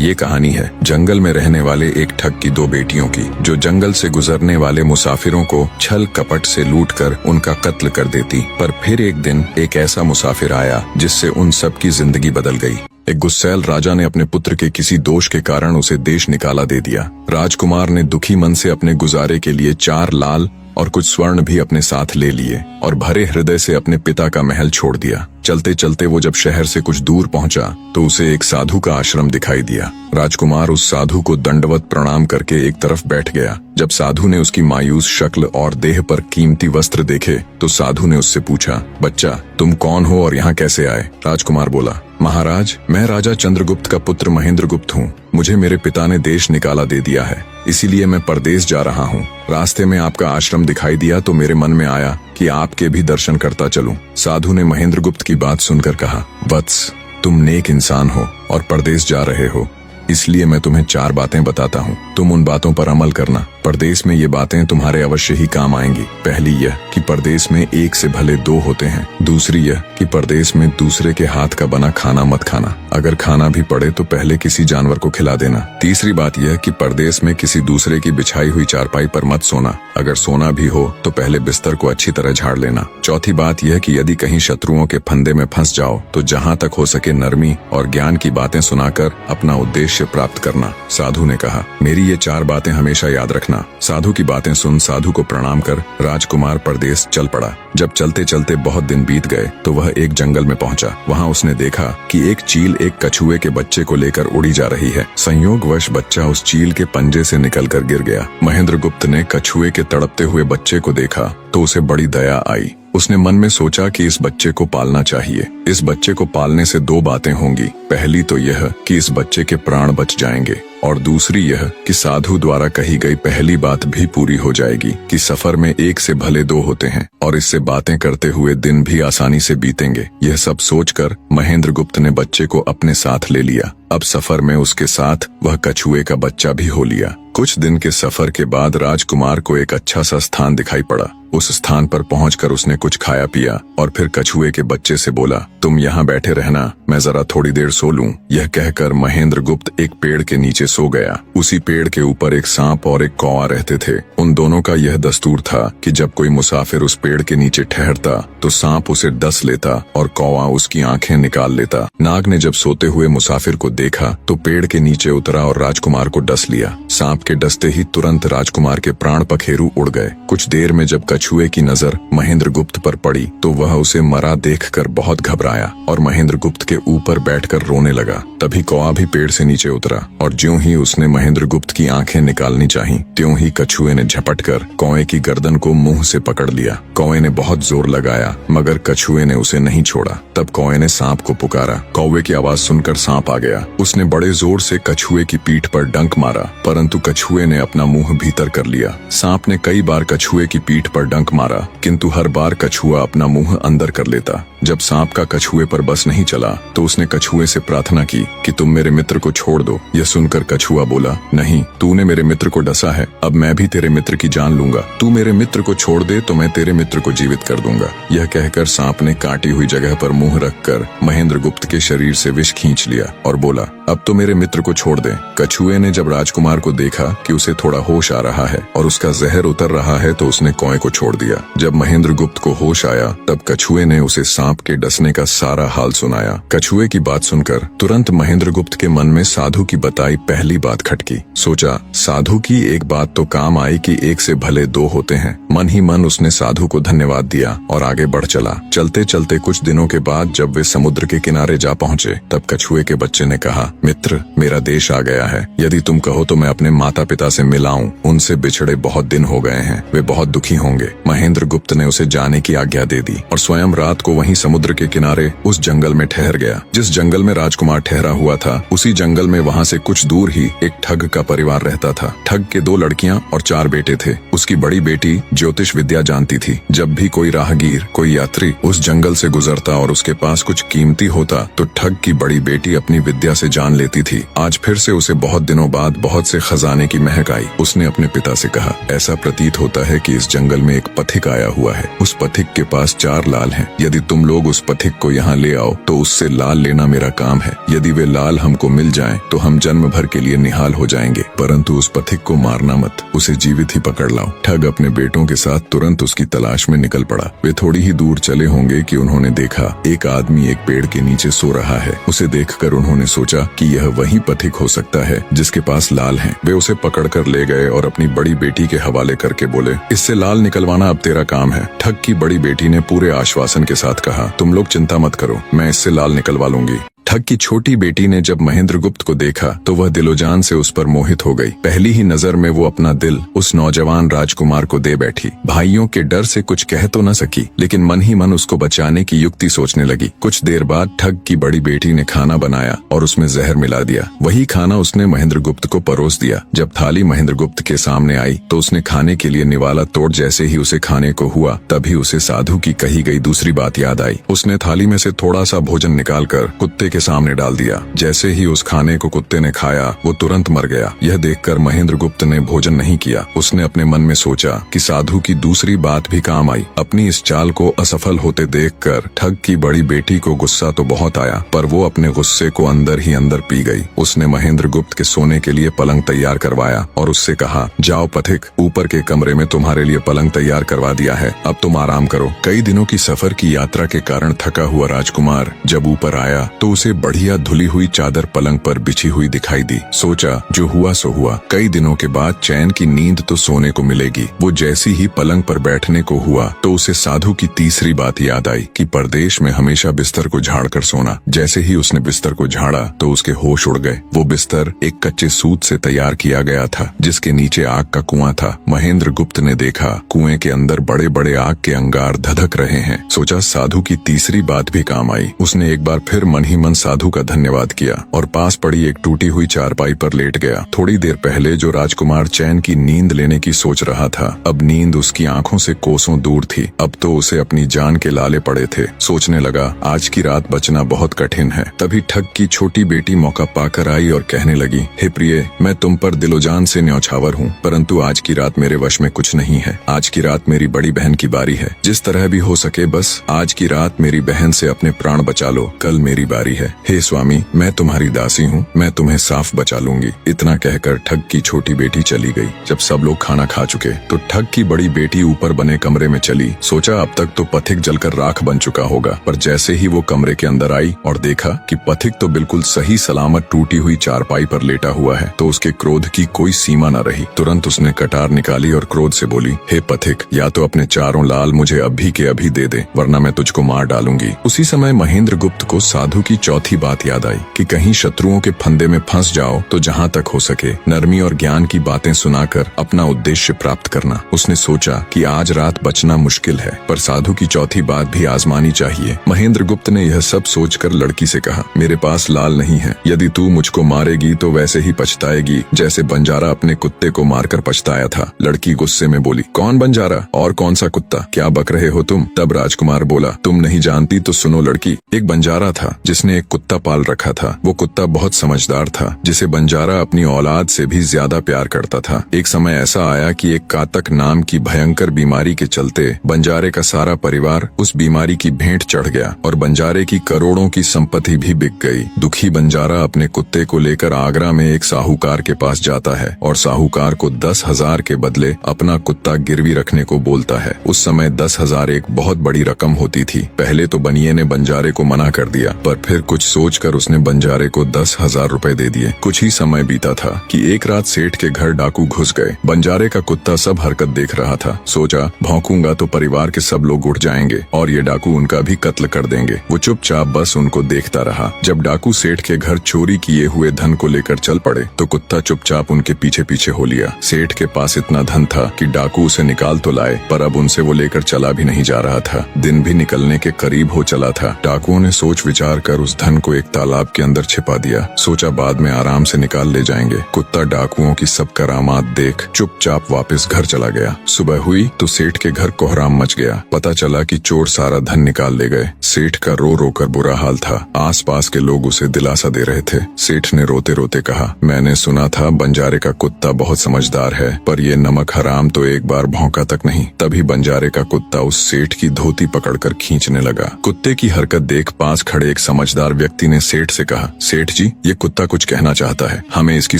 ये कहानी है जंगल में रहने वाले एक ठग की दो बेटियों की, जो जंगल से गुजरने वाले मुसाफिरों को छल कपट से लूटकर उनका कत्ल कर देती। पर फिर एक दिन एक ऐसा मुसाफिर आया जिससे उन सब की जिंदगी बदल गई। एक गुस्सैल राजा ने अपने पुत्र के किसी दोष के कारण उसे देश निकाला दे दिया। राजकुमार ने दुखी मन से अपने गुजारे के लिए 4 लाल और कुछ स्वर्ण भी अपने साथ ले लिए और भरे हृदय से अपने पिता का महल छोड़ दिया। चलते चलते वो जब शहर से कुछ दूर पहुंचा तो उसे एक साधु का आश्रम दिखाई दिया। राजकुमार उस साधु को दंडवत प्रणाम करके एक तरफ बैठ गया। जब साधु ने उसकी मायूस शक्ल और देह पर कीमती वस्त्र देखे तो साधु ने उससे पूछा, बच्चा तुम कौन हो और यहाँ कैसे आए? राजकुमार बोला, महाराज मैं राजा चंद्रगुप्त का पुत्र महेंद्रगुप्त हूँ। मुझे मेरे पिता ने देश निकाला दे दिया है, इसीलिए मैं परदेश जा रहा हूँ। रास्ते में आपका आश्रम दिखाई दिया तो मेरे मन में आया कि आपके भी दर्शन करता चलूं। साधु ने महेंद्रगुप्त की बात सुनकर कहा, वत्स तुम नेक इंसान हो और परदेश जा रहे हो, इसलिए मैं तुम्हें 4 बातें बताता हूँ। तुम उन बातों पर अमल करना। परदेश में ये बातें तुम्हारे अवश्य ही काम आएंगी। पहली यह कि परदेश में एक से भले 2 होते हैं। दूसरी यह कि परदेश में दूसरे के हाथ का बना खाना मत खाना। अगर खाना भी पड़े तो पहले किसी जानवर को खिला देना। तीसरी बात यह कि परदेश में किसी दूसरे की बिछाई हुई चारपाई पर मत सोना। अगर सोना भी हो तो पहले बिस्तर को अच्छी तरह झाड़ लेना। चौथी बात यह कि यदि कहीं शत्रुओं के फंदे में फंस जाओ तो जहाँ तक हो सके नरमी और ज्ञान की बातें सुनाकर अपना उद्देश्य प्राप्त करना। साधु ने कहा, मेरी ये 4 बातें हमेशा याद रखना। साधु की बातें सुन साधु को प्रणाम कर राजकुमार परदेश चल पड़ा। जब चलते चलते बहुत दिन बीत गए तो वह एक जंगल में पहुंचा। वहां उसने देखा कि एक चील एक कछुए के बच्चे को लेकर उड़ी जा रही है। संयोगवश बच्चा उस चील के पंजे से निकलकर गिर गया। महेंद्रगुप्त ने कछुए के तड़पते हुए बच्चे को देखा तो उसे बड़ी दया आई। उसने मन में सोचा कि इस बच्चे को पालना चाहिए। इस बच्चे को पालने से 2 बातें होंगी। पहली तो यह कि इस बच्चे के प्राण बच जाएंगे और दूसरी यह कि साधु द्वारा कही गई पहली बात भी पूरी हो जाएगी कि सफर में 1 से भले 2 होते हैं और इससे बातें करते हुए दिन भी आसानी से बीतेंगे। यह सब सोचकर महेंद्रगुप्त ने बच्चे को अपने साथ ले लिया। अब सफर में उसके साथ वह कछुए का बच्चा भी हो लिया। कुछ दिन के सफर के बाद राजकुमार को एक अच्छा सा स्थान दिखाई पड़ा। उस स्थान पर पहुंचकर उसने कुछ खाया पिया और फिर कछुए के बच्चे से बोला, तुम यहाँ बैठे रहना, मैं जरा थोड़ी देर सो लूं। यह कहकर महेंद्रगुप्त एक पेड़ के नीचे सो गया। उसी पेड़ के ऊपर एक सांप और एक कौवा रहते थे। उन दोनों का यह दस्तूर था कि जब कोई मुसाफिर उस पेड़ के नीचे ठहरता तो सांप उसे डस लेता और कौवा उसकी आंखें निकाल लेता। नाग ने जब सोते हुए मुसाफिर को देखा तो पेड़ के नीचे उतरा और राजकुमार को डस लिया। सांप के डसते ही तुरंत राजकुमार के प्राण पखेरु उड़ गए। कुछ देर में जब कछुए की नजर महेंद्रगुप्त पर पड़ी तो वह उसे मरा देखकर बहुत घबराया और महेंद्रगुप्त के ऊपर बैठकर रोने लगा। तभी कौवा भी पेड़ से नीचे उतरा और ज्यों ही उसने महेंद्रगुप्त की आंखें निकालनी चाही त्यों ही कछुए ने झपटकर कौवे की गर्दन को मुंह से पकड़ लिया। कौवे ने बहुत जोर लगाया मगर कछुए ने उसे नहीं छोड़ा। तब कौवे ने सांप को पुकारा। कौवे की आवाज सुनकर सांप आ गया। उसने बड़े जोर से कछुए की पीठ पर डंक मारा परंतु कछुए ने अपना मुंह भीतर कर लिया। सांप ने कई बार कछुए की पीठ पर डंक मारा किंतु हर बार कछुआ अपना मुंह अंदर कर लेता। जब सांप का कछुए पर बस नहीं चला तो उसने कछुए से प्रार्थना की कि तुम मेरे मित्र को छोड़ दो। यह सुनकर कछुआ बोला, नहीं, तूने मेरे मित्र को डसा है, अब मैं भी तेरे मित्र की जान लूंगा। तू मेरे मित्र को छोड़ दे तो मैं तेरे मित्र को जीवित कर दूंगा। यह कहकर सांप ने काटी हुई जगह पर मुंह रखकर महेंद्रगुप्त के शरीर से विष खींच लिया और बोला, अब तो मेरे मित्र को छोड़ दे। कछुए ने जब राजकुमार को देखा कि उसे थोड़ा होश आ रहा है और उसका जहर उतर रहा है तो उसने कौवे को छोड़ दिया। जब महेंद्रगुप्त को होश आया तब कछुए ने उसे सांप के डसने का सारा हाल सुनाया। कछुए की बात सुनकर तुरंत महेंद्रगुप्त के मन में साधु की बताई पहली बात खटकी। सोचा, साधु की एक बात तो काम आई कि 1 से भले 2 होते हैं। मन ही मन उसने साधु को धन्यवाद दिया और आगे बढ़ चला। चलते चलते कुछ दिनों के बाद जब वे समुद्र के किनारे जा पहुंचे तब कछुए के बच्चे ने कहा, मित्र, मेरा देश आ गया है। यदि तुम कहो तो मैं अपने माता पिता से मिलाऊं। उनसे बिछड़े बहुत दिन हो गए हैं, वे बहुत दुखी होंगे। महेंद्रगुप्त ने उसे जाने की आज्ञा दे दी और स्वयं रात को वहीं समुद्र के किनारे उस जंगल में ठहर गया। जिस जंगल में राजकुमार ठहरा हुआ था उसी जंगल में वहां से कुछ दूर ही एक ठग का परिवार रहता था। ठग के 2 लड़कियां और 4 बेटे थे। उसकी बड़ी बेटी ज्योतिष विद्या जानती थी। जब भी कोई राहगीर, कोई यात्री उस जंगल से गुजरता और उसके पास कुछ कीमती होता तो ठग की बड़ी बेटी अपनी विद्या से जान पहचान लेती थी। आज फिर से उसे बहुत दिनों बाद बहुत से खजाने की महक आई। उसने अपने पिता से कहा, ऐसा प्रतीत होता है कि इस जंगल में एक पथिक आया हुआ है। उस पथिक के पास 4 लाल हैं। यदि तुम लोग उस पथिक को यहाँ ले आओ तो उससे लाल लेना मेरा काम है। यदि वे लाल हमको मिल जाएं तो हम जन्म भर के लिए निहाल हो जाएंगे, परंतु उस पथिक को मारना मत, उसे जीवित ही पकड़ लाओ। ठग अपने बेटों के साथ तुरंत उसकी तलाश में निकल पड़ा। वे थोड़ी ही दूर चले होंगे कि उन्होंने देखा एक आदमी एक पेड़ के नीचे सो रहा है। उसे देखकर उन्होंने सोचा कि यह वही पथिक हो सकता है जिसके पास लाल हैं। वे उसे पकड़कर ले गए और अपनी बड़ी बेटी के हवाले करके बोले, इससे लाल निकलवाना अब तेरा काम है। ठग की बड़ी बेटी ने पूरे आश्वासन के साथ कहा, तुम लोग चिंता मत करो, मैं इससे लाल निकलवा लूंगी। ठग की छोटी बेटी ने जब महेंद्रगुप्त को देखा तो वह दिलोजान से उस पर मोहित हो गई। पहली ही नजर में वो अपना दिल उस नौजवान राजकुमार को दे बैठी। भाइयों के डर से कुछ कह तो न सकी, लेकिन मन ही मन उसको बचाने की युक्ति सोचने लगी। कुछ देर बाद ठग की बड़ी बेटी ने खाना बनाया और उसमें जहर मिला दिया। वही खाना उसने महेंद्रगुप्त को परोस दिया। जब थाली महेंद्रगुप्त के सामने आई तो उसने खाने के लिए निवाला तोड़ जैसे ही उसे खाने को हुआ, तभी उसे साधु की कही गई दूसरी बात याद आई। उसने थाली में से थोड़ा सा भोजन निकालकर कुत्ते के सामने डाल दिया। जैसे ही उस खाने को कुत्ते ने खाया वो तुरंत मर गया। यह देखकर महेंद्रगुप्त ने भोजन नहीं किया। उसने अपने मन में सोचा कि साधु की दूसरी बात भी काम आई। अपनी इस चाल को असफल होते देखकर ठग की बड़ी बेटी को गुस्सा तो बहुत आया, पर वो अपने गुस्से को अंदर ही अंदर पी गई। उसने महेंद्रगुप्त के सोने के लिए पलंग तैयार करवाया और उससे कहा, जाओ पथिक, ऊपर के कमरे में तुम्हारे लिए पलंग तैयार करवा दिया है, अब तुम आराम करो। कई दिनों की सफर की यात्रा के कारण थका हुआ राजकुमार जब ऊपर आया तो उसे बढ़िया धुली हुई चादर पलंग पर बिछी हुई दिखाई दी। सोचा जो हुआ सो हुआ, कई दिनों के बाद चैन की नींद तो सोने को मिलेगी। वो जैसी ही पलंग पर बैठने को हुआ तो उसे साधु की तीसरी बात याद आई कि परदेश में हमेशा बिस्तर को झाड़कर सोना। जैसे ही उसने बिस्तर को झाड़ा तो उसके होश उड़ गए। वो बिस्तर एक कच्चे सूत से तैयार किया गया था जिसके नीचे आग का कुआं था। महेंद्रगुप्त ने देखा कुएं के अंदर बड़े बड़े आग के अंगार धधक रहे हैं। सोचा साधु की तीसरी बात भी काम आई। उसने एक बार फिर मन ही मन साधु का धन्यवाद किया और पास पड़ी एक टूटी हुई चारपाई पर लेट गया। थोड़ी देर पहले जो राजकुमार चैन की नींद लेने की सोच रहा था, अब नींद उसकी आंखों से कोसों दूर थी। अब तो उसे अपनी जान के लाले पड़े थे। सोचने लगा, आज की रात बचना बहुत कठिन है। तभी ठग की छोटी बेटी मौका पाकर आई और कहने लगी, हे प्रिय, मैं तुम पर दिलोजान से न्यौछावर हूँ, परंतु आज की रात मेरे वश में कुछ नहीं है। आज की रात मेरी बड़ी बहन की बारी है। जिस तरह भी हो सके बस आज की रात मेरी बहन से अपने प्राण बचा लो, कल मेरी बारी है। हे स्वामी, मैं तुम्हारी दासी हूँ, मैं तुम्हें साफ बचा लूंगी। इतना कहकर ठग की छोटी बेटी चली गई। जब सब लोग खाना खा चुके तो ठग की बड़ी बेटी ऊपर बने कमरे में चली। सोचा अब तक तो पथिक जलकर राख बन चुका होगा, पर जैसे ही वो कमरे के अंदर आई और देखा कि पथिक तो बिल्कुल सही सलामत टूटी हुई चारपाई पर लेटा हुआ है तो उसके क्रोध की कोई सीमा न रही। तुरंत उसने कटार निकाली और क्रोध से बोली, हे पथिक, या तो अपने 4 लाल मुझे अभी के अभी दे दे, वरना मैं तुझको मार डालूंगी। उसी समय महेंद्रगुप्त को साधु की चौथी बात याद आई कि कहीं शत्रुओं के फंदे में फंस जाओ तो जहाँ तक हो सके नरमी और ज्ञान की बातें सुनाकर अपना उद्देश्य प्राप्त करना। उसने सोचा कि आज रात बचना मुश्किल है, पर साधु की चौथी बात भी आजमानी चाहिए। महेंद्रगुप्त ने यह सब सोचकर लड़की से कहा, मेरे पास लाल नहीं है। यदि तू मुझको मारेगी तो वैसे ही पछताएगी जैसे बंजारा अपने कुत्ते को मारकर पछताया था। लड़की गुस्से में बोली, कौन बंजारा और कौन सा कुत्ता, क्या बक रहे हो तुम? तब राजकुमार बोला, तुम नहीं जानती तो सुनो लड़की, एक बंजारा था जिसने एक कुत्ता पाल रखा था। वो कुत्ता बहुत समझदार था जिसे बंजारा अपनी औलाद से भी ज्यादा प्यार करता था। एक समय ऐसा आया कि एक कातक नाम की भयंकर बीमारी के चलते बंजारे का सारा परिवार उस बीमारी की भेंट चढ़ गया और बंजारे की करोड़ों की संपत्ति भी बिक गई। दुखी बंजारा अपने कुत्ते को लेकर आगरा में एक साहूकार के पास जाता है और साहूकार को 10,000 के बदले अपना कुत्ता गिरवी रखने को बोलता है। उस समय 10,000 एक बहुत बड़ी रकम होती थी। पहले तो बनिए ने बंजारे को मना कर दिया, पर फिर कुछ सोचकर उसने बंजारे को 10,000 रुपए दे दिए। कुछ ही समय बीता था कि एक रात सेठ के घर डाकू घुस गए। बंजारे का कुत्ता सब हरकत देख रहा था। सोचा भौंकूंगा तो परिवार के सब लोग उठ जाएंगे और ये डाकू उनका भी कत्ल कर देंगे। वो चुपचाप बस उनको देखता रहा। जब डाकू सेठ के घर चोरी किए हुए धन को लेकर चल पड़े तो कुत्ता चुपचाप उनके पीछे पीछे हो लिया। सेठ के पास इतना धन था कि डाकू उसे निकाल तो लाए, पर अब उनसे वो लेकर चला भी नहीं जा रहा था। दिन भी निकलने के करीब हो चला था। डाकुओं ने सोच विचार कर उस धन को एक तालाब के अंदर छिपा दिया। सोचा बाद में आराम से निकाल ले जाएंगे। कुत्ता डाकुओं की सब करामात देख चुपचाप वापस घर चला गया। सुबह हुई तो सेठ के घर कोहराम मच गया। पता चला कि चोर सारा धन निकाल ले गए। सेठ का रो रो कर बुरा हाल था। आसपास के लोग उसे दिलासा दे रहे थे। सेठ ने रोते रोते कहा, मैंने सुना था बंजारे का कुत्ता बहुत समझदार है, पर ये नमक हराम तो एक बार भौंका तक नहीं। तभी बंजारे का कुत्ता उस सेठ की धोती पकड़कर खींचने लगा। कुत्ते की हरकत देख पास खड़े एक समझदार व्यक्ति ने सेठ से कहा, सेठ जी, ये कुत्ता कुछ कहना चाहता है, हमें इसकी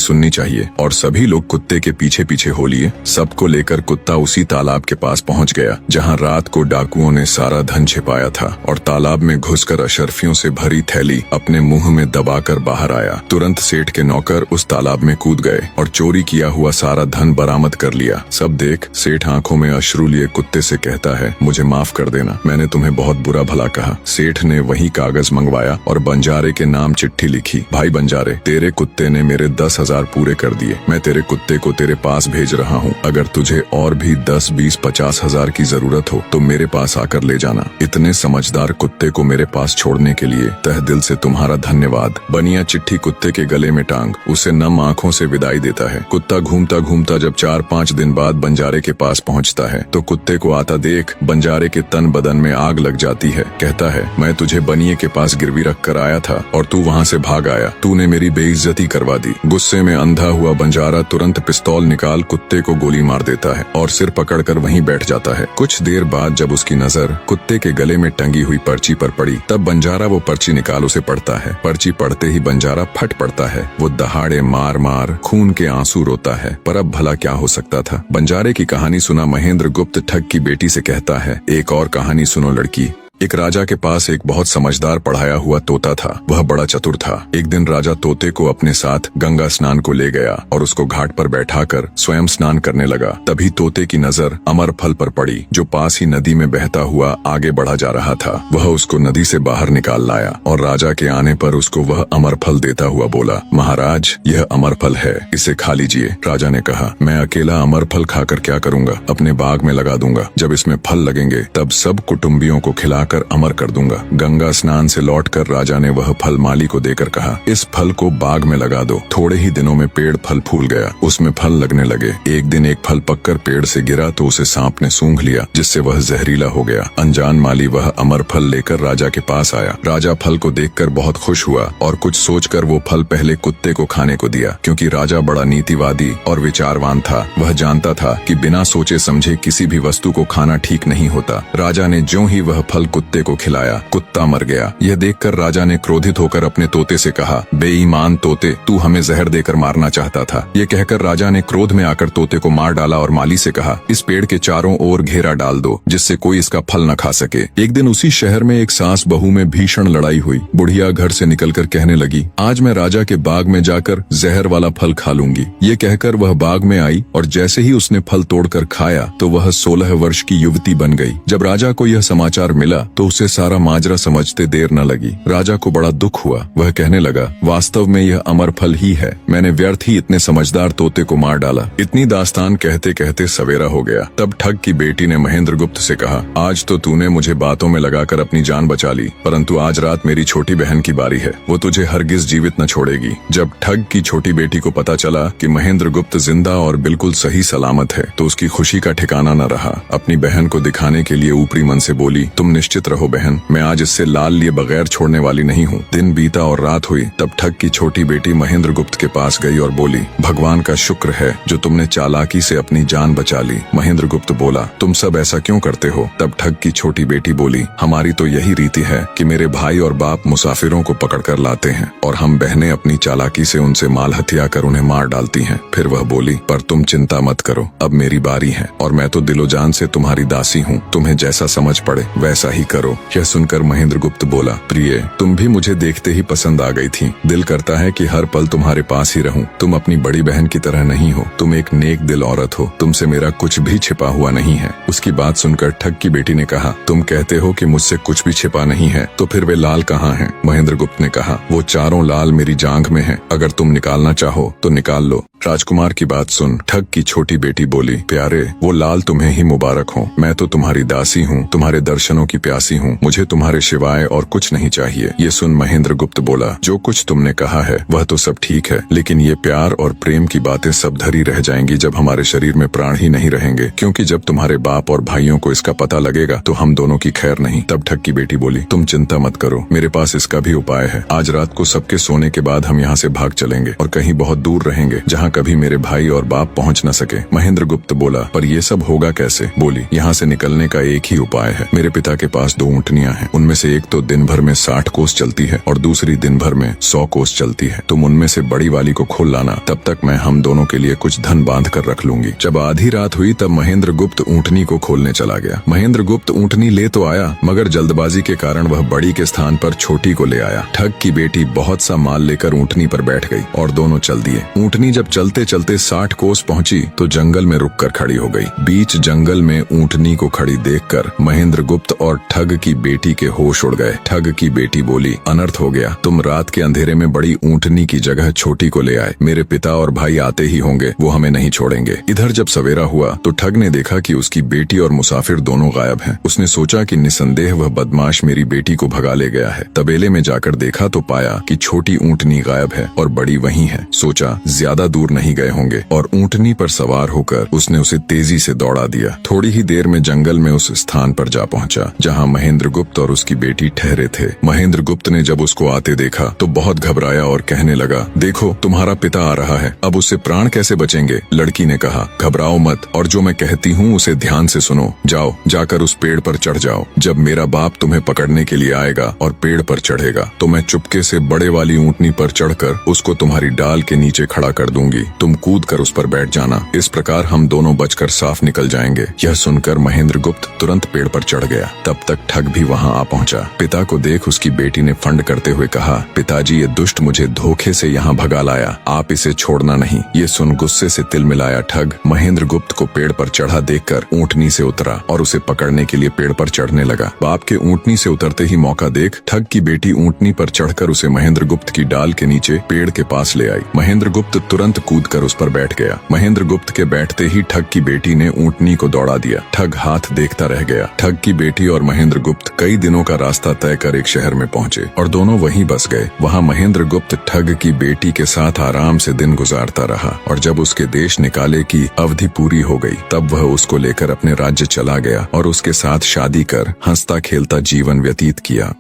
सुननी चाहिए। और सभी लोग कुत्ते के पीछे पीछे हो लिए। सबको लेकर कुत्ता उसी तालाब के पास पहुंच गया जहां रात को डाकुओं ने सारा धन छिपाया था, और तालाब में घुसकर अशर्फियों से भरी थैली अपने मुंह में दबाकर बाहर आया। तुरंत सेठ के नौकर उस तालाब में कूद गए और चोरी किया हुआ सारा धन बरामद कर लिया। सब देख सेठ आंखों में अश्रु लिए कुत्ते से कहता है, मुझे माफ कर देना, मैंने तुम्हें बहुत बुरा भला कहा। सेठ ने वही कागज मंगवाया और बंजारे के नाम चिट्ठी लिखी, भाई बंजारे, तेरे कुत्ते ने मेरे 10,000 पूरे कर दिए। मैं तेरे कुत्ते को तेरे पास भेज रहा हूँ। अगर तुझे और भी 10, 20, 50 हजार की जरूरत हो तो मेरे पास आकर ले जाना। इतने समझदार कुत्ते को मेरे पास छोड़ने के लिए तहे दिल से तुम्हारा धन्यवाद। बनिया चिट्ठी कुत्ते के गले में टांग उसे नम आंखों से विदाई देता है। कुत्ता घूमता घूमता जब 4-5 दिन बाद बंजारे के पास पहुंचता है तो कुत्ते को आता देख बंजारे के तन बदन में आग लग जाती है। कहता है, मैं तुझे बनिए के पास गिरवी रख कर आया था और तू वहाँ से भाग आया। तूने मेरी बेइज्जती करवा दी। गुस्से में अंधा हुआ बंजारा तुरंत पिस्तौल निकाल कुत्ते को गोली मार देता है और सिर पकड़कर वहीं बैठ जाता है। कुछ देर बाद जब उसकी नजर कुत्ते के गले में टंगी हुई पर्ची पर पड़ी तब बंजारा वो पर्ची निकाल उसे पढ़ता है। पर्ची पढ़ते ही बंजारा फट पड़ता है। वो दहाड़े मार मार खून के आंसू रोता है। पर अब भला क्या हो सकता था। बंजारे की कहानी सुना महेंद्र गुप्त ठग की बेटी से कहता है, एक और कहानी सुनो लड़की। एक राजा के पास एक बहुत समझदार पढ़ाया हुआ तोता था। वह बड़ा चतुर था। एक दिन राजा तोते को अपने साथ गंगा स्नान को ले गया और उसको घाट पर बैठाकर स्वयं स्नान करने लगा। तभी तोते की नजर अमर फल पर पड़ी जो पास ही नदी में बहता हुआ आगे बढ़ा जा रहा था। वह उसको नदी से बाहर निकाल लाया और राजा के आने पर उसको वह अमर फल देता हुआ बोला, महाराज, यह अमर फल है, इसे खा लीजिए। राजा ने कहा, मैं अकेला अमर फल खाकर क्या करूंगा, अपने बाग में लगा दूंगा। जब इसमें फल लगेंगे तब सब कुटुंबियों को खिला कर अमर कर दूंगा। गंगा स्नान से लौटकर राजा ने वह फल माली को देकर कहा, इस फल को बाग में लगा दो। थोड़े ही दिनों में पेड़ फल फूल गया, उसमें फल लगने लगे। एक दिन एक फल पककर पेड़ से गिरा तो उसे सांप ने सूंघ लिया, जिससे वह जहरीला हो गया। अनजान माली वह अमर फल लेकर राजा के पास आया। राजा फल को देखकर बहुत खुश हुआ और कुछ सोचकर वो फल पहले कुत्ते को खाने को दिया, क्योंकि राजा बड़ा नीतिवादी और विचारवान था। वह जानता था कि बिना सोचे समझे किसी भी वस्तु को खाना ठीक नहीं होता। राजा ने ज्यों ही वह फल कुत्ते को खिलाया, कुत्ता मर गया। यह देखकर राजा ने क्रोधित होकर अपने तोते से कहा, बेईमान तोते, तू हमें जहर देकर मारना चाहता था। ये कहकर राजा ने क्रोध में आकर तोते को मार डाला और माली से कहा, इस पेड़ के चारों ओर घेरा डाल दो जिससे कोई इसका फल न खा सके। एक दिन उसी शहर में एक सास बहू में भीषण लड़ाई हुई। बुढ़िया घर से निकलकर कहने लगी, आज मैं राजा के बाग में जाकर जहर वाला फल खा लूंगी। ये कहकर वह बाग में आई और जैसे ही उसने फल तोड़कर खाया तो वह 16 वर्ष की युवती बन गई। जब राजा को यह समाचार मिला तो उसे सारा माजरा समझते देर न लगी। राजा को बड़ा दुख हुआ। वह कहने लगा, वास्तव में यह अमर फल ही है, मैंने व्यर्थ ही इतने समझदार तोते को मार डाला। इतनी दास्तान कहते कहते सवेरा हो गया। तब ठग की बेटी ने महेंद्र गुप्त से कहा, आज तो तूने मुझे बातों में लगाकर अपनी जान बचा ली, परंतु आज रात मेरी छोटी बहन की बारी है, वो तुझे हरगिज जीवित न छोड़ेगी। जब ठग की छोटी बेटी को पता चला कि महेंद्र गुप्त जिंदा और बिल्कुल सही सलामत है तो उसकी खुशी का ठिकाना न रहा। अपनी बहन को दिखाने के लिए ऊपरी मन से बोली, तुम निश्चित रहो बहन, मैं आज इससे लाल लिए बगैर छोड़ने वाली नहीं हूँ। दिन बीता और रात हुई। तब ठग की छोटी बेटी महेंद्र गुप्त के पास गई और बोली, भगवान का शुक्र है जो तुमने चालाकी से अपनी जान बचा ली। महेंद्र गुप्त बोला, तुम सब ऐसा क्यों करते हो? तब ठग की छोटी बेटी बोली, हमारी तो यही रीति है कि मेरे भाई और बाप मुसाफिरों को पकड़कर लाते हैं और हम बहनें अपनी चालाकी से उनसे माल हथिया कर उन्हें मार डालती हैं। फिर वह बोली, पर तुम चिंता मत करो, अब मेरी बारी है और मैं तो दिलो जान से तुम्हारी दासी हूँ, तुम्हें जैसा समझ पड़े वैसा ही करो। यह सुनकर महेंद्र गुप्त बोला, प्रिय, तुम भी मुझे देखते ही पसंद आ गई थी। दिल करता है कि हर पल तुम्हारे पास ही रहूं। तुम अपनी बड़ी बहन की तरह नहीं हो, तुम एक नेक दिल औरत हो, तुमसे मेरा कुछ भी छिपा हुआ नहीं है। उसकी बात सुनकर ठग की बेटी ने कहा, तुम कहते हो कि मुझसे कुछ भी छिपा नहीं है, तो फिर वे लाल कहाँ हैं? महेंद्र गुप्त ने कहा, वो चारों लाल मेरी जांघ में हैं, अगर तुम निकालना चाहो तो निकाल लो। राजकुमार की बात सुन ठग की छोटी बेटी बोली, प्यारे वो लाल तुम्हें ही मुबारक हो। मैं तो तुम्हारी दासी हूँ, तुम्हारे दर्शनों की प्यासी हूँ, मुझे तुम्हारे सिवाय और कुछ नहीं चाहिए। ये सुन महेंद्र गुप्त बोला, जो कुछ तुमने कहा है वह तो सब ठीक है, लेकिन ये प्यार और प्रेम की बातें सब धरी रह जाएंगी जब हमारे शरीर में प्राण ही नहीं रहेंगे, क्योंकि जब तुम्हारे बाप और भाइयों को इसका पता लगेगा तो हम दोनों की खैर नहीं। तब ठग की बेटी बोली, तुम चिंता मत करो, मेरे पास इसका भी उपाय है। आज रात को सबके सोने के बाद हम यहाँ से भाग चलेंगे और कहीं बहुत दूर रहेंगे जहाँ कभी मेरे भाई और बाप पहुँच न सके। महेंद्र गुप्त बोला, पर ये सब होगा कैसे? बोली, यहाँ से निकलने का एक ही उपाय है। मेरे पिता के पास 2 ऊँटनियाँ हैं, उनमें से एक तो दिन भर में 60 कोस चलती है और दूसरी दिन भर में 100 कोस चलती है। तुम उनमें से बड़ी वाली को खोल लाना, तब तक मैं हम दोनों के लिए कुछ धन बांध कर रख लूंगी। जब आधी रात हुई तब महेंद्र गुप्त ऊँटनी को खोलने चला गया। महेंद्र गुप्त ऊँटनी ले तो आया, मगर जल्दबाजी के कारण वह बड़ी के स्थान पर छोटी को ले आया। ठग की बेटी बहुत सा माल लेकर ऊँटनी पर बैठ गई और दोनों चल दिए। ऊँटनी जब चलते चलते 60 कोस पहुंची तो जंगल में रुककर खड़ी हो गई। बीच जंगल में ऊँटनी को खड़ी देखकर महेंद्र गुप्त और ठग की बेटी के होश उड़ गए। ठग की बेटी बोली, अनर्थ हो गया, तुम रात के अंधेरे में बड़ी ऊँटनी की जगह छोटी को ले आए। मेरे पिता और भाई आते ही होंगे, वो हमें नहीं छोड़ेंगे। इधर जब सवेरा हुआ तो ठग ने देखा कि उसकी बेटी और मुसाफिर दोनों गायब हैं। उसने सोचा कि निसंदेह वह बदमाश मेरी बेटी को भगा ले गया है। तबेले में जाकर देखा तो पाया कि छोटी ऊँटनी गायब है और बड़ी वहीं है। सोचा ज्यादा दूर नहीं गए होंगे और ऊँटनी पर सवार होकर उसने उसे तेजी से दौड़ा दिया। थोड़ी ही देर में जंगल में उस स्थान पर जा पहुंचा जहां महेंद्र गुप्त और उसकी बेटी ठहरे थे। महेंद्र गुप्त ने जब उसको आते देखा तो बहुत घबराया और कहने लगा, देखो तुम्हारा पिता आ रहा है, अब उससे प्राण कैसे बचेंगे? लड़की ने कहा, घबराओ मत और जो मैं कहती हूँ उसे ध्यान से सुनो। जाओ, जाकर उस पेड़ पर चढ़ जाओ। जब मेरा बाप तुम्हें पकड़ने के लिए आएगा और पेड़ पर चढ़ेगा तो मैं चुपके से बड़े वाली ऊँटनी पर चढ़कर उसको तुम्हारी डाल के नीचे खड़ा कर दूंगी। तुम कूद कर उस पर बैठ जाना। इस प्रकार हम दोनों बचकर साफ निकल जाएंगे। यह सुनकर महेंद्र गुप्त तुरंत पेड़ पर चढ़ गया। तब तक ठग भी वहां आ पहुंचा। पिता को देख उसकी बेटी ने फंड करते हुए कहा, पिताजी ये दुष्ट मुझे धोखे से यहाँ भगा लाया, आप इसे छोड़ना नहीं। ये सुन गुस्से से तिल मिलाया ठग महेंद्र गुप्त को पेड़ पर चढ़ा देखकर ऊँटनी से उतरा और उसे पकड़ने के लिए पेड़ पर चढ़ने लगा। बाप के ऊँटनी से उतरते ही मौका देख ठग की बेटी ऊँटनी पर चढ़कर उसे महेंद्र गुप्त की डाल के नीचे पेड़ के पास ले आई। महेंद्र गुप्त तुरंत कूदकर उस पर बैठ गया। महेंद्र गुप्त के बैठते ही ठग की बेटी ने ऊँटनी को दौड़ा दिया। ठग हाथ देखता रह गया। ठग की बेटी और महेंद्र गुप्त कई दिनों का रास्ता तय कर एक शहर में पहुंचे और दोनों वहीं बस गए। वहां महेंद्र गुप्त ठग की बेटी के साथ आराम से दिन गुजारता रहा और जब उसके देश निकाले की अवधि पूरी हो गई तब वह उसको लेकर अपने राज्य चला गया और उसके साथ शादी कर हंसता खेलता जीवन व्यतीत किया।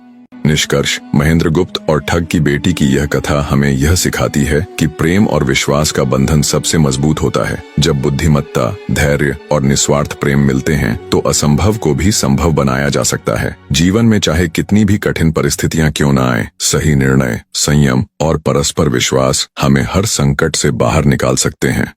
निष्कर्ष, महेंद्र गुप्त और ठग की बेटी की यह कथा हमें यह सिखाती है कि प्रेम और विश्वास का बंधन सबसे मजबूत होता है। जब बुद्धिमत्ता, धैर्य और निस्वार्थ प्रेम मिलते हैं तो असंभव को भी संभव बनाया जा सकता है। जीवन में चाहे कितनी भी कठिन परिस्थितियां क्यों न आए, सही निर्णय, संयम और परस्पर विश्वास हमें हर संकट से बाहर निकाल सकते हैं।